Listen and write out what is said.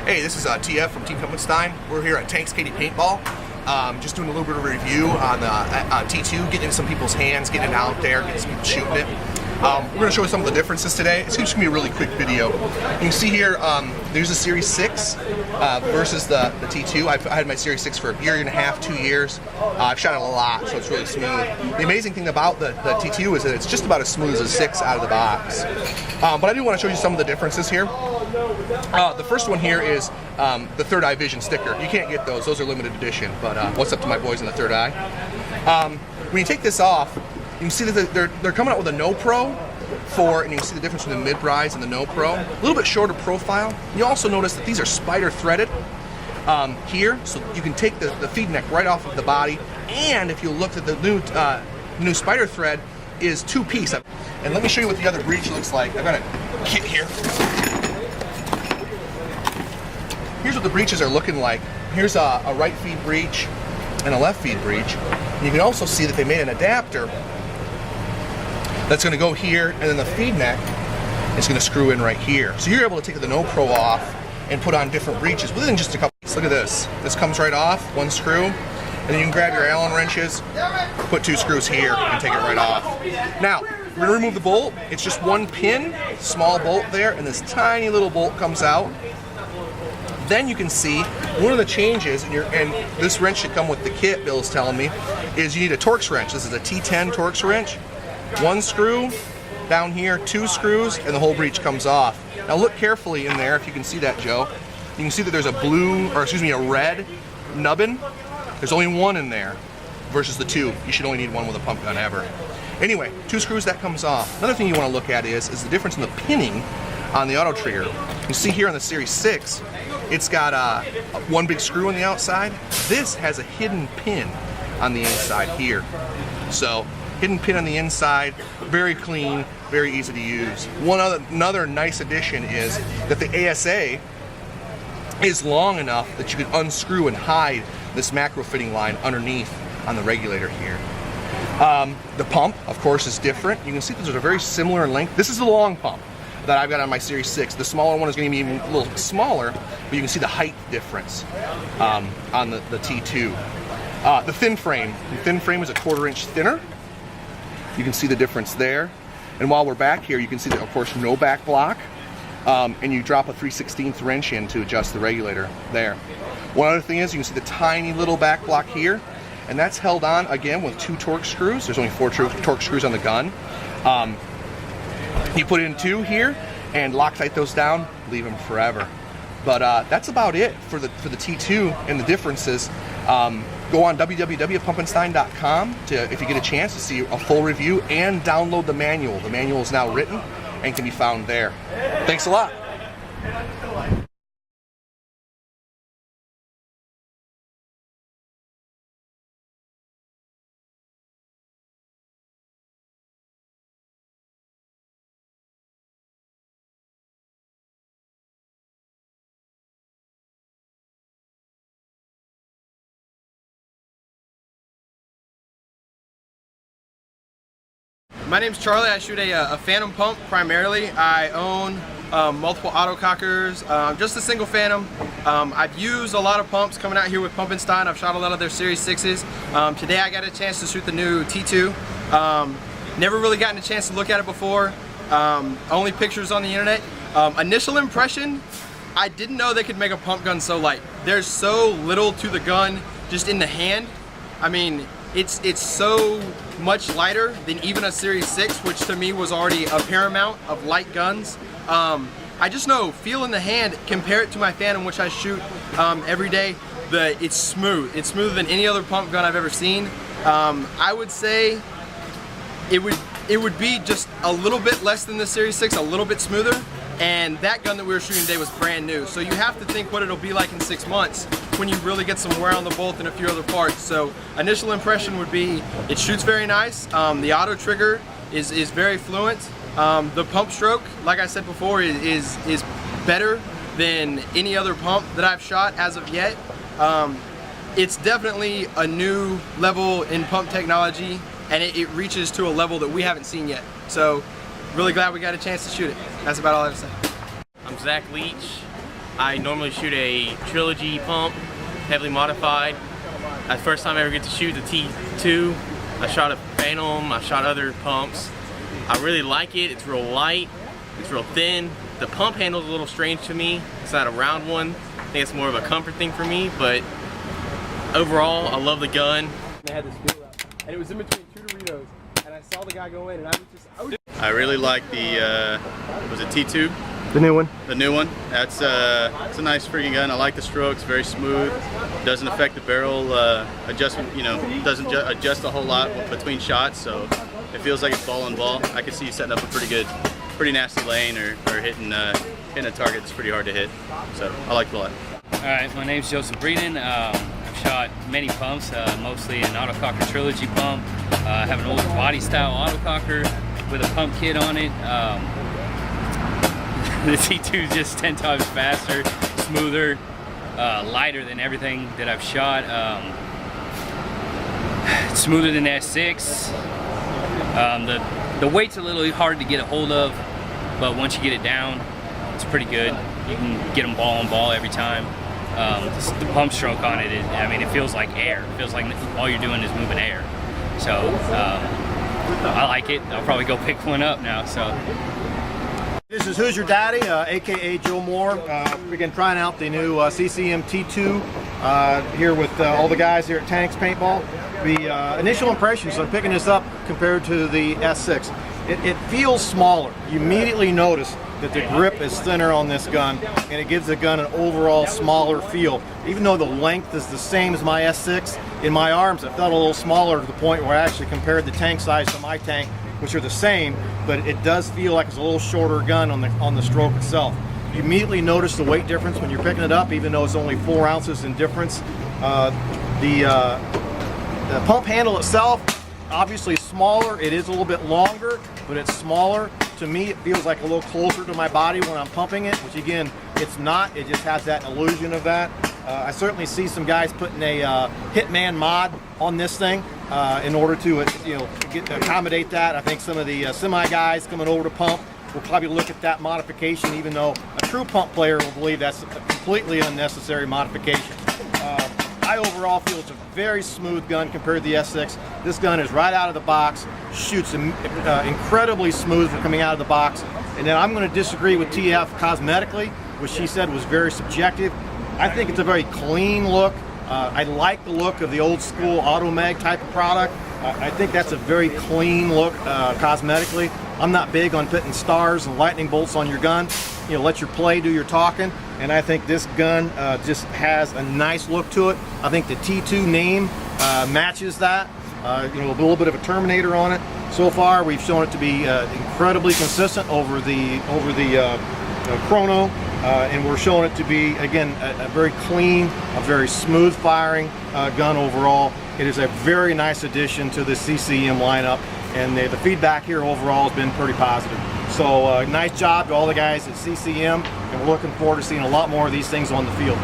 Hey, this is TF from Team Pumpenstein. We're here at Tanks Katie Paintball. Just doing a little bit of a review on the T2, getting in some people's hands, getting it out there, getting some people shooting it. We're going to show you some of the differences today. It's just going to be a really quick video. You can see here, there's a Series 6 versus the T2. I had my Series 6 for a year and a half, 2 years. I've shot it a lot, so it's really smooth. The amazing thing about the T2 is that it's just about as smooth as a 6 out of the box. But I do want to show you some of the differences here. The first one here is the Third Eye Vision sticker. You can't get those. Those are limited edition. But what's up to my boys in the Third Eye? When you take this off, you can see that they're coming out with a No Pro and you can see the difference between the mid-rise and the No Pro. A little bit shorter profile. You also notice that these are spider threaded here, so you can take the feed neck right off of the body. And if you look at the new spider thread is 2-piece. And let me show you what the other breech looks like. I've got a kit here. Here's what the breeches are looking like. Here's a right feed breech and a left feed breech. And you can also see that they made an adapter that's going to go here, and then the feed neck is going to screw in right here. So you're able to take the No Pro off and put on different breeches within just a couple. Look at this. This comes right off, one screw, and then you can grab your Allen wrenches, put 2 screws here, and take it right off. Now, we're going to remove the bolt. It's just 1 pin, small bolt there, and this tiny little bolt comes out. Then you can see one of the changes, and this wrench should come with the kit, Bill's telling me, is you need a Torx wrench. This is a T10 Torx wrench. 1 screw down here, 2 screws, and the whole breech comes off. Now look carefully in there, if you can see that, Joe. You can see that there's a red nubbin. There's only 1 in there versus the 2. You should only need 1 with a pump gun ever. Anyway, 2 screws, that comes off. Another thing you want to look at is the difference in the pinning on the auto trigger. You see here on the Series 6, it's got 1 big screw on the outside. This has a hidden pin on the inside here. So, hidden pin on the inside, very clean, very easy to use. Another nice addition is that the ASA is long enough that you can unscrew and hide this macro fitting line underneath on the regulator here. The pump, of course, is different. You can see those are very similar in length. This is the long pump that I've got on my Series 6. The smaller one is going to be even a little smaller, but you can see the height difference on the T2. The thin frame is a 1/4 inch thinner. You can see the difference there. And while we're back here, you can see that, of course, no back block. And you drop a 3/16 wrench in to adjust the regulator there. One other thing is you can see the tiny little back block here, and that's held on, again, with 2 Torx screws. There's only 4 Torx screws on the gun. You put in 2 here and Loctite those down, leave them forever. But that's about it for the T2 and the differences. Go on www.pumpenstein.com if you get a chance to see a full review and download the manual. The manual is now written and can be found there. Thanks a lot. My name's Charlie. I shoot a Phantom pump primarily. I own multiple autocockers, just a single Phantom. I've used a lot of pumps coming out here with Pumpenstein. I've shot a lot of their Series 6s. Today I got a chance to shoot the new T2. Never really gotten a chance to look at it before. Only pictures on the internet. Initial impression, I didn't know they could make a pump gun so light. There's so little to the gun just in the hand. I mean, it's so much lighter than even a Series 6, which to me was already a paramount of light guns. I just know, feel in the hand, compare it to my Phantom, which I shoot every day, it's smooth. It's smoother than any other pump gun I've ever seen. I would say it would be just a little bit less than the Series 6, a little bit smoother. And that gun that we were shooting today was brand new. So you have to think what it'll be like in 6 months when you really get some wear on the bolt and a few other parts. So initial impression would be it shoots very nice. The auto trigger is very fluent. The pump stroke, like I said before, is better than any other pump that I've shot as of yet. It's definitely a new level in pump technology, and it reaches to a level that we haven't seen yet. So really glad we got a chance to shoot it. That's about all I have to say. I'm Zach Leach. I normally shoot a Trilogy pump, heavily modified. The first time I ever get to shoot the T2. I shot a Phantom, I shot other pumps. I really like it. It's real light, it's real thin. The pump handle's a little strange to me. It's not a round one. I think it's more of a comfort thing for me, but overall, I love the gun. They had this wheel out, and it was in between two Doritos, and I saw the guy go in, and I really like the, was it T2? The new one. The new one. That's it's a nice freaking gun. I like the strokes, very smooth. Doesn't affect the barrel adjustment, you know, doesn't adjust a whole lot between shots, so it feels like it's ball on ball. I could see you setting up a pretty nasty lane or hitting a target that's pretty hard to hit. So I like it a lot. Alright, my name's Joseph Breeden. I've shot many pumps, mostly an autococker Trilogy pump. I have an old body style autococker with a pump kit on it. The T2 is just 10 times faster, smoother, lighter than everything that I've shot. It's smoother than the S6. The weight's a little hard to get a hold of, but once you get it down, it's pretty good. You can get them ball on ball every time. The pump stroke on it, I mean, it feels like air. It feels like all you're doing is moving air. So I like it. I'll probably go pick one up now. So. This is Who's Your Daddy, aka Joe Moore. We're again trying out the new CCM T2 here with all the guys here at Tanks Paintball. The initial impressions of picking this up compared to the S6, it feels smaller. You immediately notice that the grip is thinner on this gun, and it gives the gun an overall smaller feel. Even though the length is the same as my S6, in my arms it felt a little smaller to the point where I actually compared the tank size to my tank, which are the same, but it does feel like it's a little shorter gun on the stroke itself. You immediately notice the weight difference when you're picking it up, even though it's only 4 ounces in difference. The pump handle itself, obviously smaller. It is a little bit longer, but it's smaller. To me, it feels like a little closer to my body when I'm pumping it, which again, it's not. It just has that illusion of that. I certainly see some guys putting a Hitman mod on this thing in order to accommodate that. I think some of the semi guys coming over to pump will probably look at that modification, even though a true pump player will believe that's a completely unnecessary modification. I overall feel it's a very smooth gun compared to the S6. This gun is right out of the box, shoots incredibly smooth for coming out of the box. And then I'm going to disagree with TF cosmetically, which she said was very subjective. I think it's a very clean look. I like the look of the old school Automag type of product. I think that's a very clean look cosmetically. I'm not big on putting stars and lightning bolts on your gun. You know, let your play do your talking. And I think this gun just has a nice look to it. I think the T2 name matches that. A little bit of a Terminator on it. So far, we've shown it to be incredibly consistent over the chrono, and we're showing it to be, again, a very clean, a very smooth firing gun overall. It is a very nice addition to the CCM lineup, and the feedback here overall has been pretty positive. So nice job to all the guys at CCM, and we're looking forward to seeing a lot more of these things on the field.